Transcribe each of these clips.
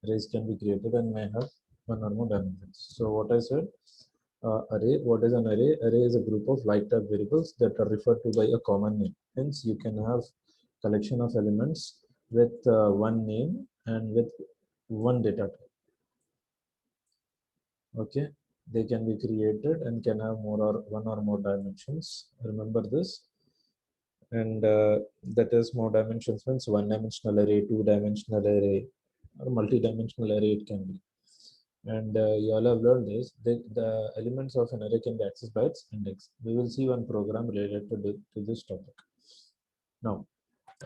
Arrays can be created and may have one or more dimensions. So what I said, array, what is an array? Array is a group of like type variables that are referred to by a common name. Hence, you can have collection of elements with one name and with one data type. Okay, they can be created and can have more or one or more dimensions. Remember this. And that is more dimensions means one dimensional array, two dimensional array, or multi-dimensional array it can be. And you all have learned this. The elements of an array can be accessed by its index. We will see one program related to this topic. Now,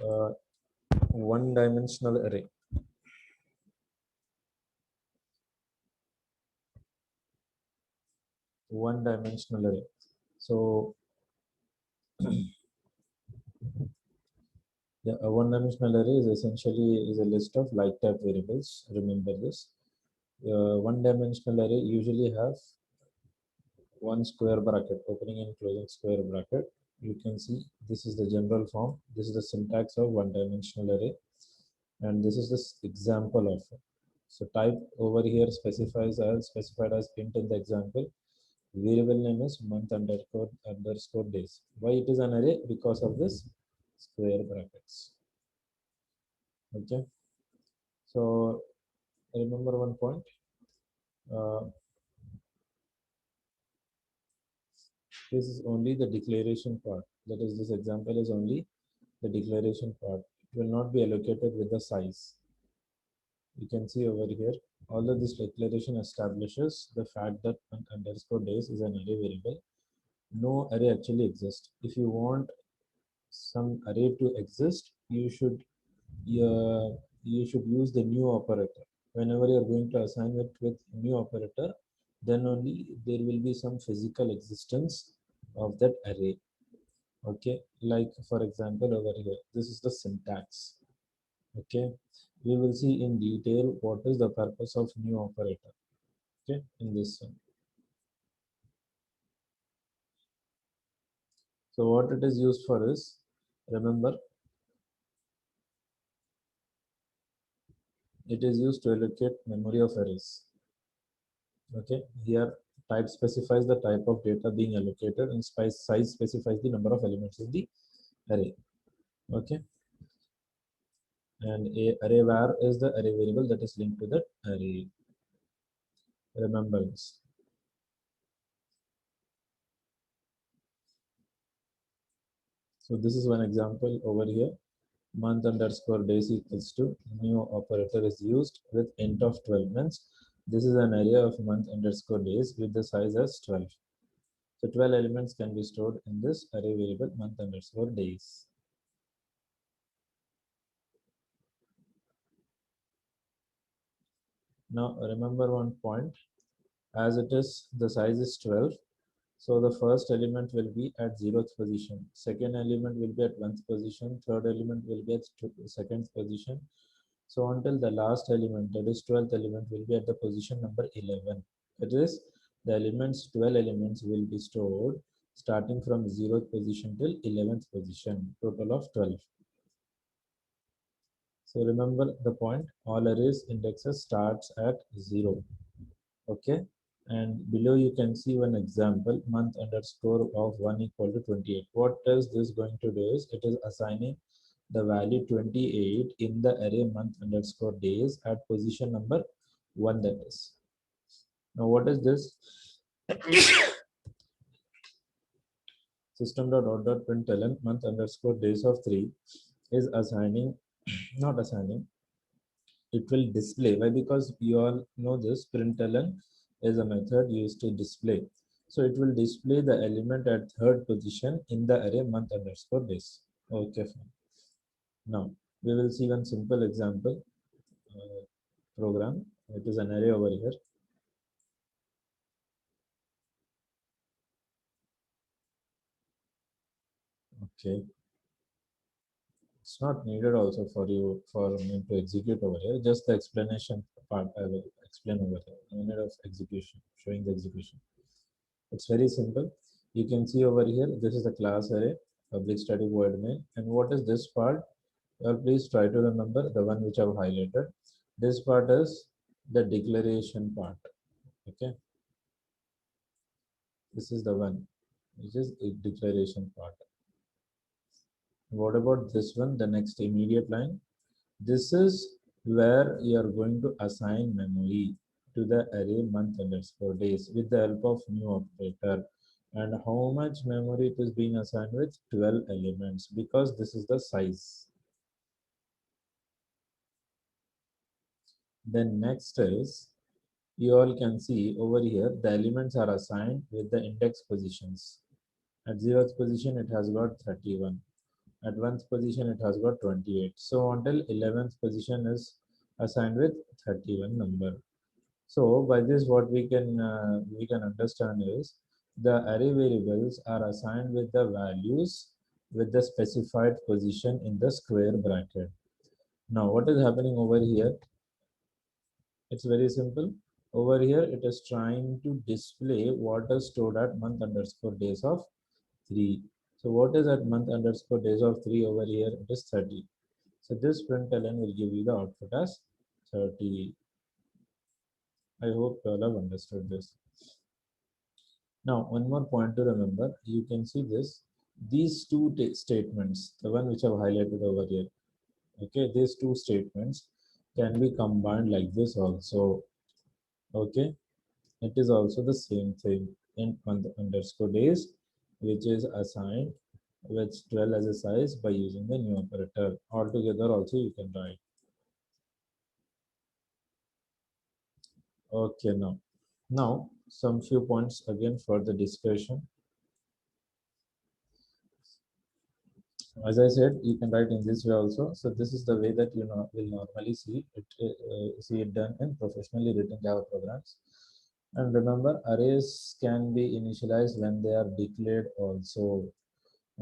uh, one-dimensional array. One-dimensional array. So, yeah, a one-dimensional array is essentially is a list of like-type variables. Remember this. One-dimensional array usually have one square bracket, opening and closing square bracket. You can see this is the general form. This is the syntax of one-dimensional array, and this is the example of it. So type over here specified as int in the example. Variable name is month underscore days. Why it is an array? Because of this square brackets. Okay. So remember one point. Uh, this is only the declaration part. That is, this example is only the declaration part. It will not be allocated with the size. You can see over here, although this declaration establishes the fact that underscore days is an array variable, no array actually exists. If you want some array to exist, you should use the new operator. Whenever you are going to assign it with new operator, then only there will be some physical existence of that array. Okay, like for example over here, this is the syntax. Okay, we will see in detail what is the purpose of new operator. Okay, in this one. So what it is used for is, remember, it is used to allocate memory of arrays. Okay, here type specifies the type of data being allocated and size specifies the number of elements in the array. Okay, and a array var is the array variable that is linked to that array. Remember this. So this is one example over here. Month underscore days equals to new operator is used with int of 12 means this is an array of month underscore days with the size as 12. So 12 elements can be stored in this array variable month underscore days. Now remember one point, as it is the size is 12. So the first element will be at 0th position, second element will be at 1st position, third element will be at 2nd position. So until the last element, that is 12th element, will be at the position number 11. That is, the elements, 12 elements will be stored starting from 0th position till 11th position, total of 12. So remember the point, all arrays indexes starts at 0. Okay. And below you can see one example, month underscore of 1 equal to 28. What is this going to do is, it is assigning the value 28 in the array month underscore days at position number 1, that is. Now what is this? System.out.println month underscore days of 3 is assigning, not assigning, it will display. Why? Because you all know this, println is a method used to display. So it will display the element at 3rd position in the array month underscore days. Okay, fine. Now we will see one simple example program. It is an array over here. Okay. It's not needed also for me to execute over here. Just the explanation part I will explain over here. No need of execution, showing the execution. It's very simple. You can see over here, this is the class array, public static void main. And what is this part? Please try to remember the one which I've highlighted. This part is the declaration part. Okay, this is the one which is a declaration part. What about this one, the next immediate line? This is where you are going to assign memory to the array month underscore days with the help of new operator. And how much memory it is being assigned with? 12 elements, because this is the size. Then next is, you all can see over here, the elements are assigned with the index positions. At 0th position, it has got 31. At 1st position, it has got 28. So until 11th position is assigned with 31 number. So by this, what we can understand is the array variables are assigned with the values with the specified position in the square bracket. Now, what is happening over here? It's very simple. Over here, it is trying to display what is stored at month underscore days of 3. So what is at month underscore days of 3 over here? It is 30. So this println will give you the output as 30. I hope you all have understood this. Now, one more point to remember, you can see this. These two statements, the one which I've highlighted over here, okay, these two statements can be combined like this also, okay. It is also the same thing in month underscore days, which is assigned with 12 as a size by using the new operator. Altogether also you can write. Okay, now some few points again for the discussion. As I said, you can write in this way also. So this is the way that you know will normally see it done in professionally written Java programs. And remember, arrays can be initialized when they are declared also.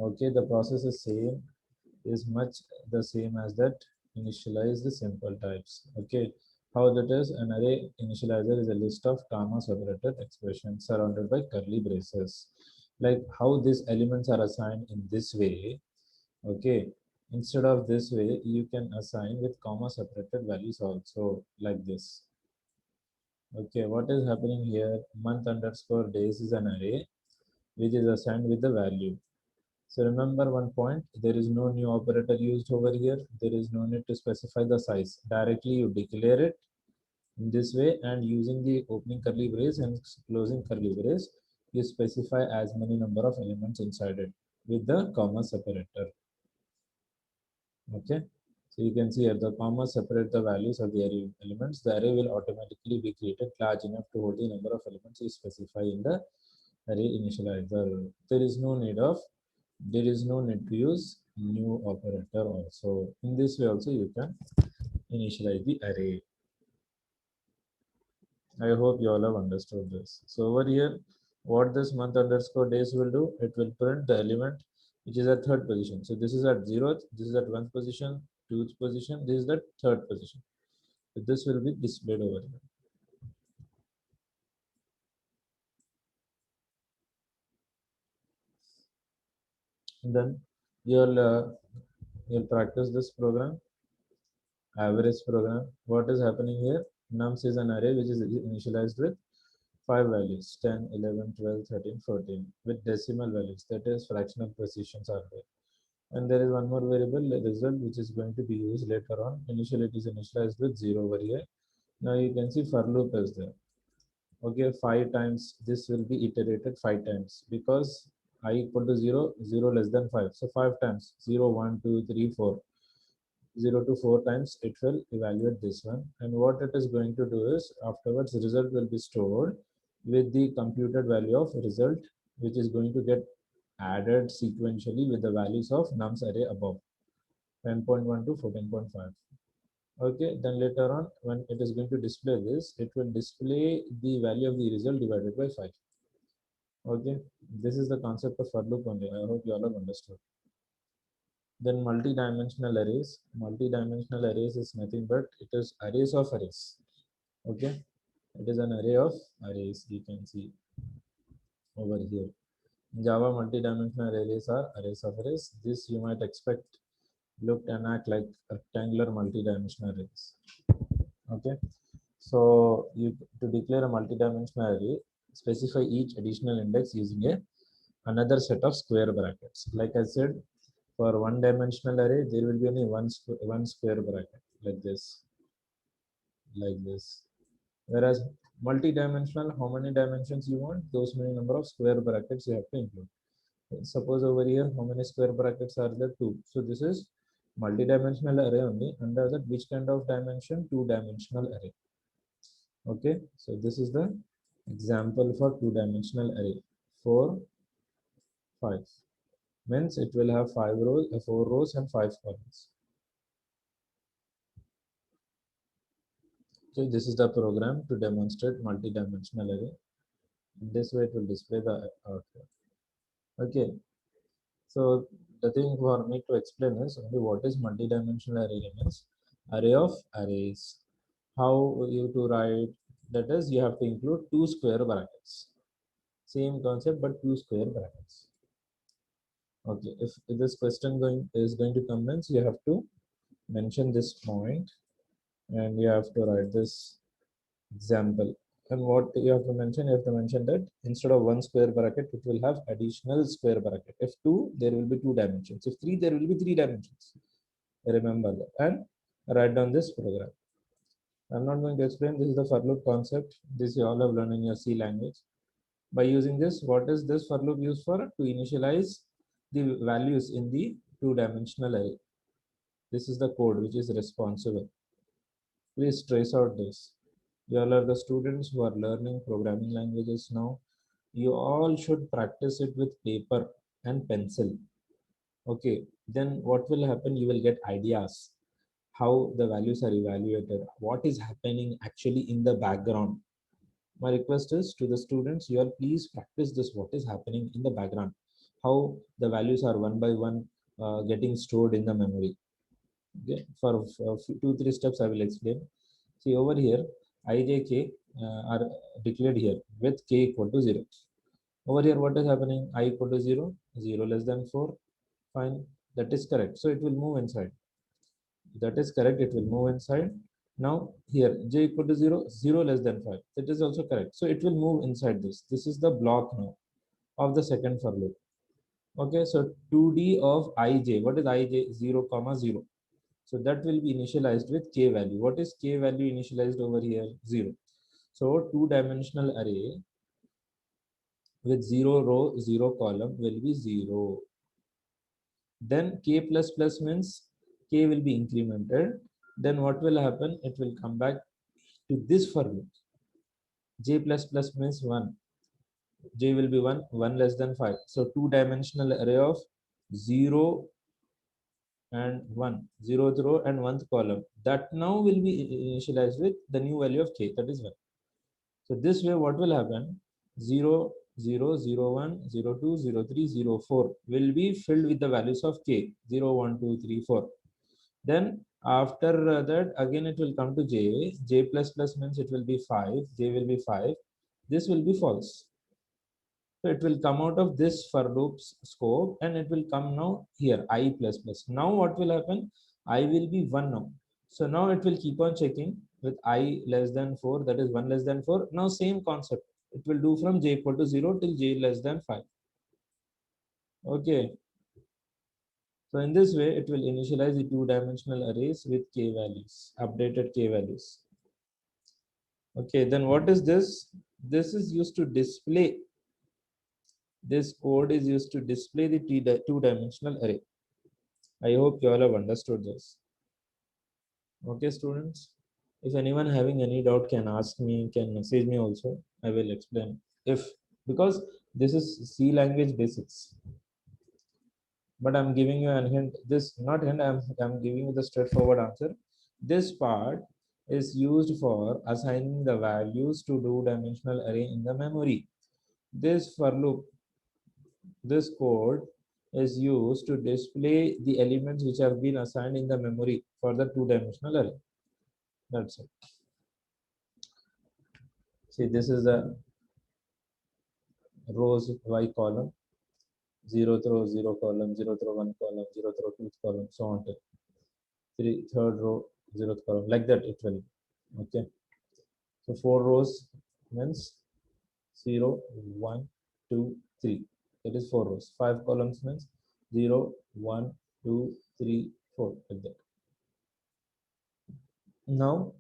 Okay, the process is much the same as that initialize the simple types. Okay, how that is, an array initializer is a list of comma separated expressions surrounded by curly braces. Like how these elements are assigned in this way. Okay, instead of this way, you can assign with comma separated values also like this. Okay, what is happening here? Month underscore days is an array which is assigned with the value. So remember one point, there is no new operator used over here. There is no need to specify the size. Directly you declare it in this way, and using the opening curly brace and closing curly brace, you specify as many number of elements inside it with the comma separator. Okay. So you can see here the comma separate the values of the array elements. The array will automatically be created large enough to hold the number of elements you specify in the array initializer. There is no need to use new operator also. In this way also you can initialize the array. I hope you all have understood this. So over here, what this month underscore days will do, it will print the element which is at third position. So this is at 0th, this is at 1st position, 2th position, this is the third position. So this will be displayed over here. And then you'll practice this program, average program. What is happening here? Nums is an array which is initialized with 5 values, 10, 11, 12, 13, 14, with decimal values, that is fractional precisions are there. And there is one more variable, the result, which is going to be used later on. Initially it is initialized with 0 over here. Now you can see for loop is there. Okay, 5 times this will be iterated 5 times because I equal to 0, 0 less than 5. So 5 times 0, 1, 2, 3, 4. 0 to 4 times it will evaluate this one, and what it is going to do is afterwards the result will be stored with the computed value of result, which is going to get added sequentially with the values of nums array above 10.1 to 14.5. Okay, then later on when it is going to display this, it will display the value of the result divided by 5. Okay, this is the concept of for loop only. I hope you all have understood. Then multi-dimensional arrays. Multi-dimensional arrays is nothing but it is arrays of arrays. Okay, it is an array of arrays. You can see over here. In Java, multi-dimensional arrays are arrays of arrays. This you might expect look and act like rectangular multi-dimensional arrays. Okay, so you to declare a multidimensional array, specify each additional index using a another set of square brackets. Like I said, for one dimensional array there will be only one square bracket, like this. Whereas multi-dimensional, how many dimensions you want, those many number of square brackets you have to include. Suppose over here, how many square brackets are there? Two. So this is multi-dimensional array only. Under that, which kind of dimension? Two-dimensional array. Okay. So this is the example for two-dimensional array. 4, 5. Means it will have 5 rows, 4 rows, and 5 columns. So this is the program to demonstrate multi-dimensional array. In this way, it will display the output. Okay. So the thing for me to explain is only what is multidimensional array means array of arrays. How you to write, that is you have to include two square brackets. Same concept but two square brackets. Okay, if this question is going to come means you have to mention this point and you have to write this example. And what you have to mention, you have to mention that instead of one square bracket, it will have additional square bracket. If two, there will be two dimensions. If three, there will be three dimensions. Remember that and write down this program. I'm not going to explain. This is the for loop concept. This you all have learned in your C language. By using this, what is this for loop used for? To initialize the values in the two-dimensional array. This is the code which is responsible. Please trace out this. You all are the students who are learning programming languages now. You all should practice it with paper and pencil. Okay, then what will happen? You will get ideas how the values are evaluated, what is happening actually in the background. My request is to the students, you all please practice this, what is happening in the background, how the values are one by one getting stored in the memory. Okay, for 2 3 steps I will explain. See over here, I, j, k are declared here with k equal to 0. Over here, what is happening? I equal to 0, 0 less than 4. Fine, that is correct. So it will move inside. That is correct. It will move inside. Now here, j equal to 0, 0 less than 5. That is also correct. So it will move inside this. This is the block now of the second for loop. Okay, so 2D of ij. What is ij? 0, comma 0. So that will be initialized with k value. What is k value initialized over here? 0. So two-dimensional array with 0 row, 0 column will be 0. Then k plus plus means k will be incremented. Then what will happen? It will come back to this for loop. J plus plus means 1. J will be 1, 1 less than 5. So two-dimensional array of 0 and 1, 0th row and 1th column. That now will be initialized with the new value of k, that is 1. So this way what will happen? 0, 0, 0, 1, 0, 2, 0, 3, 0, 4 will be filled with the values of k, 0, 1, 2, 3, 4. Then after that again it will come to j. J plus plus means it will be 5. J will be 5. This will be false. So it will come out of this for loops scope and it will come now here I plus plus. Now what will happen? I will be 1 now. So now it will keep on checking with I less than 4, that is 1 less than 4. Now same concept. It will do from j equal to 0 till j less than 5. Okay. So in this way, it will initialize the two-dimensional arrays with k values, updated k values. Okay, then what is this? This is used to display. This code is used to display the two-dimensional array. I hope you all have understood this. Okay, students. If anyone having any doubt can ask me, can message me also. I will explain. If because this is C language basics. But I'm giving you an hint. This not hint. I'm giving you the straightforward answer. This part is used for assigning the values to two-dimensional array in the memory. This for loop, this code is used to display the elements which have been assigned in the memory for the two-dimensional array. That's it. See, this is the rows y column, 0th row, 0 column, 0th row, 1 column, 0th row, 2th column, so on. Third row, 0th column, like that it will. Okay, so 4 rows means 0, 1, 2, 3. That is 4 rows. 5 columns means 0, 1, 2, 3, 4, like that. Now,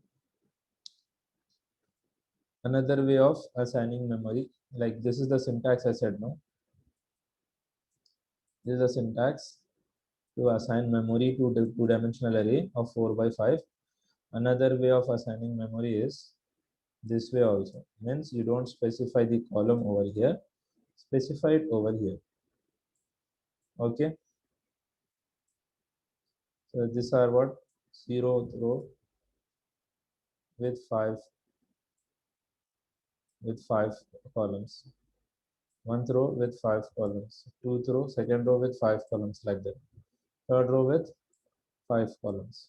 another way of assigning memory, like this is the syntax I said no. This is the syntax to assign memory to the two-dimensional array of 4 by 5. Another way of assigning memory is this way also. Means you don't specify the column over here, specify it over here. Okay. So these are what 0th row with five columns. 1th row with 5 columns. 2nd row, second row with 5 columns, like that. 3rd row with 5 columns.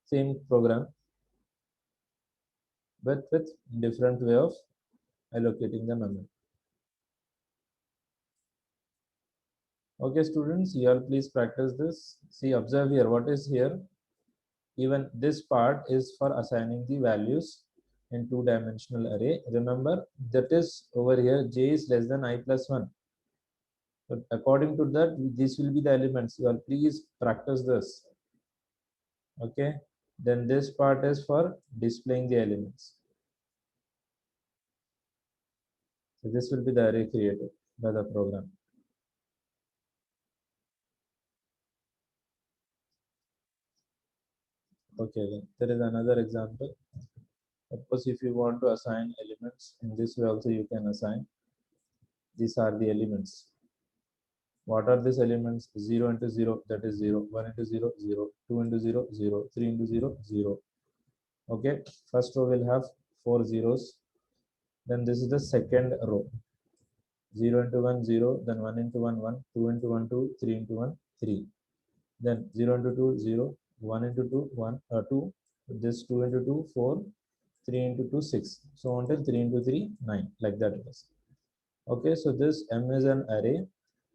Same program, but with different way of allocating the memory. Okay, students, you all please practice this. See, observe here. What is here? Even this part is for assigning the values in two-dimensional array. Remember, that is over here, j is less than I plus 1. But according to that, this will be the elements. You all please practice this. Okay. Then this part is for displaying the elements. So this will be the array created by the program. Okay, then there is another example. Suppose if you want to assign elements in this way also you can assign. These are the elements. What are these elements? 0 into 0, that is 0. 1 into 0, 0. 2 into 0, 0. 3 into 0, 0. Okay, first row will have 4 zeros. Then this is the second row. 0 into 1, 0. Then 1 into 1, 1. 2 into 1, 2. 3 into 1, 3. Then 0 into 2, 0. 1 into 2, 1, 2. This 2 into 2, 4. 3 into 2, 6. So until 3 into 3, 9. Like that it is. Okay, so this M is an array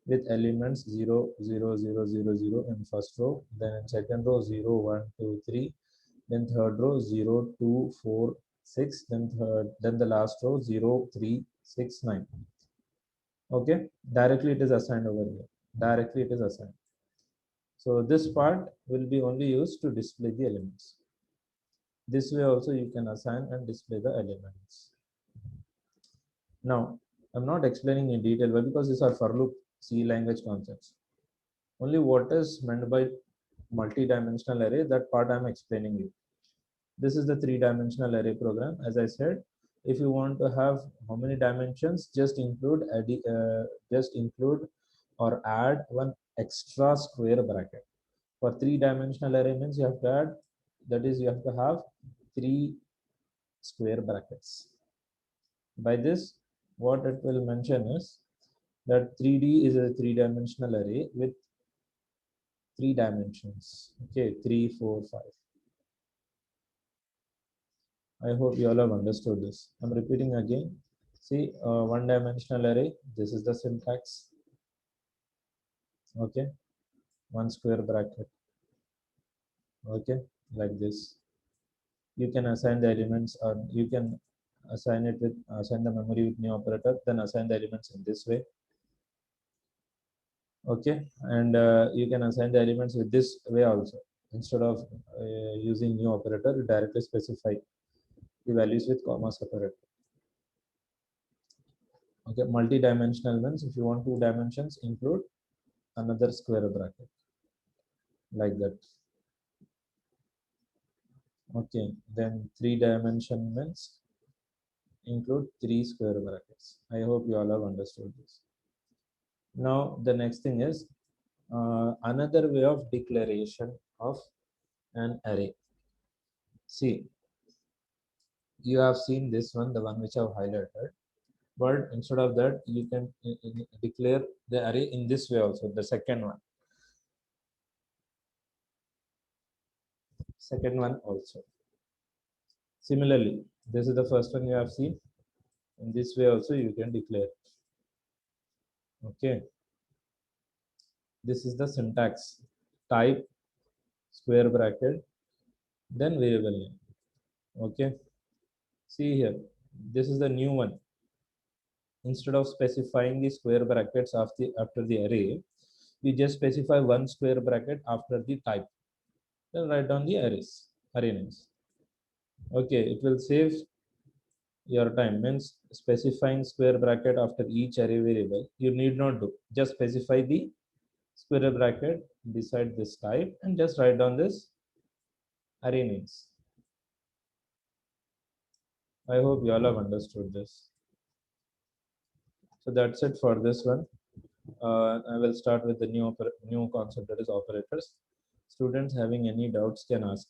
with elements 0, 0, 0, 0, 0 in first row. Then in second row 0, 1, 2, 3. Then third row 0, 2, 4, 6. Then the last row 0, 3, 6, 9. Okay, directly it is assigned over here. Directly it is assigned. So this part will be only used to display the elements. This way also you can assign and display the elements. Now, I'm not explaining in detail well because these are for loop C language concepts. Only what is meant by multi-dimensional array, that part I'm explaining you. This is the three-dimensional array program. As I said, if you want to have how many dimensions, just include or add one extra square bracket. For three-dimensional array means you have to add, that is you have to have 3 square brackets. By this, what it will mention is that 3D is a three-dimensional array with 3 dimensions. Okay, 3, 4, 5. I hope you all have understood this. I'm repeating again. See, one-dimensional array. This is the syntax. Okay, one square bracket. Okay, like this. You can assign the elements, or you can assign the memory with new operator. Then assign the elements in this way. Okay, and you can assign the elements with this way also. Instead of using new operator, you directly specify the values with comma separate. Okay, multi-dimensional means if you want 2 dimensions, include another square bracket, like that. Okay, then 3 dimension means include 3 square brackets. I hope you all have understood this. Now the next thing is another way of declaration of an array. See, you have seen this one, the one which I've highlighted, but instead of that you can declare the array in this way also, the second one also. Similarly, this is the first one you have seen. In this way also you can declare. Okay, This is the syntax. Type, square bracket, then variable name. Okay. See here. This is the new one. Instead of specifying the square brackets after the array, we just specify one square bracket after the type. Then write down the array names. Okay, it will save your time. Means specifying square bracket after each array variable, you need not do. Just specify the square bracket beside this type and just write down this array names. I hope you all have understood this. So that's it for this one. I will start with the new concept, that is operators. Students having any doubts can ask.